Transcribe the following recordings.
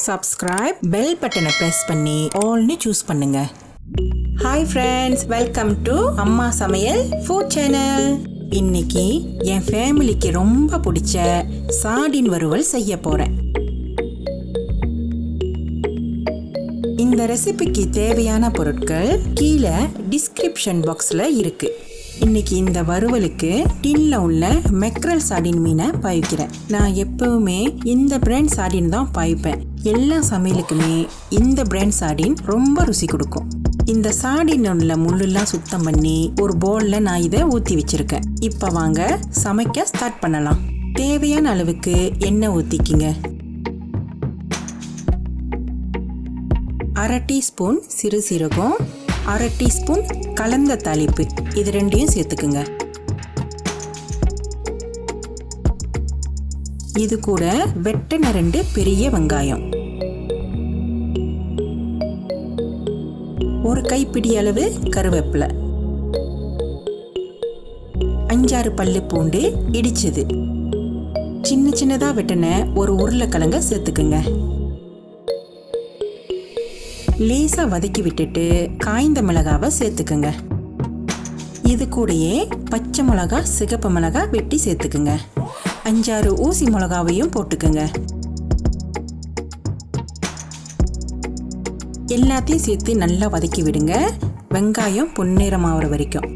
subscribe, bell button press பண்ணி all-னு choose பண்ணுங்க. Hi friends, welcome to Amma Samayal food channel. இன்னைக்கு என் ஃபேமிலிக்கு ரொம்ப பிடிச்ச சார்டின் வறுவல் செய்ய போறேன். இந்த ரெசிபிக்கு தேவையான பொருட்கள் கீழே டிஸ்கிரிப்ஷன் பாக்ஸ்ல இருக்கு. இன்னைக்கு இந்த வறுவலுக்கு டின்ல உள்ள மெக்ரல் சார்டின் மீனை பாய்க்கிறேன். நான் எப்பவுமே இந்த பிராண்ட் சார்டின் தான் பாய்ப்பேன். எல்லா சமையலுக்குமே இந்த பிராண்ட் சார்டின் ரொம்ப ருசி கொடுக்கும். இந்த சார்டின் உள்ள முள்ளெல்லாம் சுத்தம் பண்ணி ஒரு பவுல்ல நான் இதை ஊற்றி வச்சிருக்கேன். இப்போ வாங்க சமைக்க ஸ்டார்ட் பண்ணலாம். தேவையான அளவுக்கு எண்ணெய் ஊற்றிக்கிங்க. 1/2 டீஸ்பூன் சிறு சீரகம், 1/2 டீஸ்பூன் கலந்த தாளிப்பு, இது ரெண்டையும் சேர்த்துக்குங்க. இது கூட வெட்டின 2 பெரிய வெங்காயம், 1 கைப்பிடி அளவு கருவேப்பிலை, 5-6 பல்லு பூண்டு இடிச்சது, சின்ன சின்னதா வெட்டின ஒரு உருளைக்கிழங்க சேர்த்துக்குங்க. லேசா வதக்கி விட்டுட்டு காய்ந்த மிளகாவை சேர்த்துக்குங்க. இது கூடயே பச்சை மிளகா, சிகப்பு மிளகா வெட்டி சேர்த்துக்குங்க. 5-6 ஊசி மிளகாவையும் போட்டுக்குங்க. எல்லாத்தையும் சேர்த்து நல்லா வதக்கி விடுங்க. வெங்காயம் பொன்னிறமாகிற வரைக்கும்.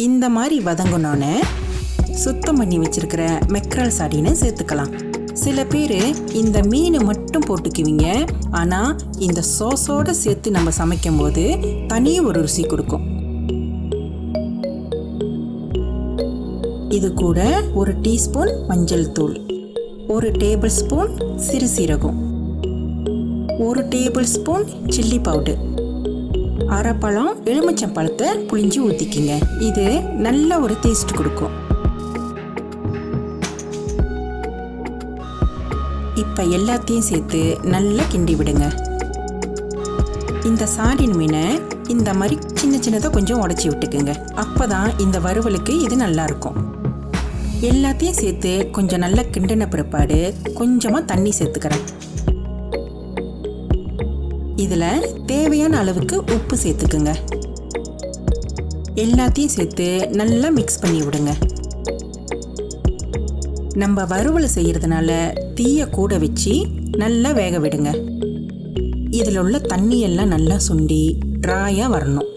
இந்த மாதிரி வதங்கணும்னு சுத்தம் பண்ணி வச்சிருக்கிற மெக்ரல் சார்டினை சேர்த்துக்கலாம். சில பேர் இந்த மீனை மட்டும் போட்டுக்குவீங்க. ஆனால் இந்த சோஸோடு சேர்த்து நம்ம சமைக்கும் போது தனி ஒரு ருசி கொடுக்கும். இது கூட 1 டீஸ்பூன் மஞ்சள் தூள், 1 டேபிள் ஸ்பூன் சிறு சீரகம், 1 டேபிள் ஸ்பூன் சில்லி பவுடர், 1/2 பழம் எலுமிச்சம்பழத்தை புளிஞ்சு ஊற்றிக்கிங்க. இது நல்ல ஒரு டேஸ்ட் கொடுக்கும். இப்போ எல்லாத்தையும் சேர்த்து நல்லா கிண்டி விடுங்க. இந்த சார்டின் மீனை இந்த மாதிரி சின்ன சின்னதாக கொஞ்சம் உடச்சி விட்டுக்குங்க. அப்போ தான் இந்த வறுவலுக்கு இது நல்லா இருக்கும். எல்லாத்தையும் சேர்த்து கொஞ்சம் நல்லா கிண்டின பிற்பாடு கொஞ்சமாக தண்ணி சேர்த்துக்கிறேன். இதில் தேவையான அளவுக்கு உப்பு சேர்த்துக்குங்க. எல்லாத்தையும் சேர்த்து நல்லா மிக்ஸ் பண்ணி விடுங்க. நம்ம வறுவல் செய்யறதுனால தீயை கூட வச்சு நல்லா வேக விடுங்க. இதில் உள்ள தண்ணியெல்லாம் நல்லா சுண்டி ட்ராயாக வரணும்.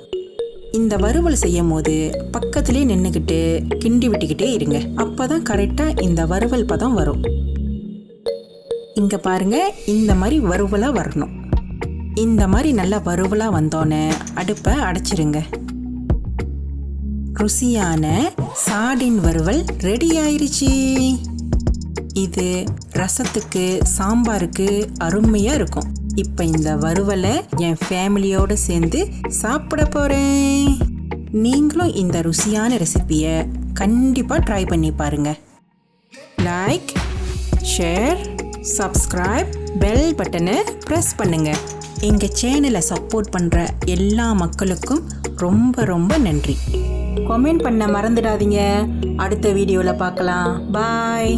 இந்த வறுவல் செய்யும் போது பக்கத்துலேயே நின்றுக்கிட்டு கிண்டி விட்டுக்கிட்டே இருங்க. அப்போ தான் கரெக்டாக இந்த வறுவல் பதம் வரும். இங்கே பாருங்க, இந்த மாதிரி வறுவலாக வரணும். இந்த மாதிரி நல்லா வறுவலாக வந்தோன்னே அடுப்பை அடைச்சிருங்க. ருசியான சார்டின் வறுவல் ரெடி ஆயிருச்சு. இது ரசத்துக்கு, சாம்பாருக்கு அருமையாக இருக்கும். இப்போ இந்த வறுவலை என் ஃபேமிலியோடு சேர்ந்து சாப்பிட போகிறேன். நீங்களும் இந்த ருசியான ரெசிபியை கண்டிப்பாக ட்ரை பண்ணி பாருங்க. லைக், ஷேர், சப்ஸ்கிரைப், பெல் பட்டனை ப்ரெஸ் பண்ணுங்க. எங்கள் சேனலை சப்போர்ட் பண்ணுற எல்லா மக்களுக்கும் ரொம்ப ரொம்ப நன்றி. கமெண்ட் பண்ண மறந்துடாதீங்க. அடுத்த வீடியோவில் பார்க்கலாம். பாய்.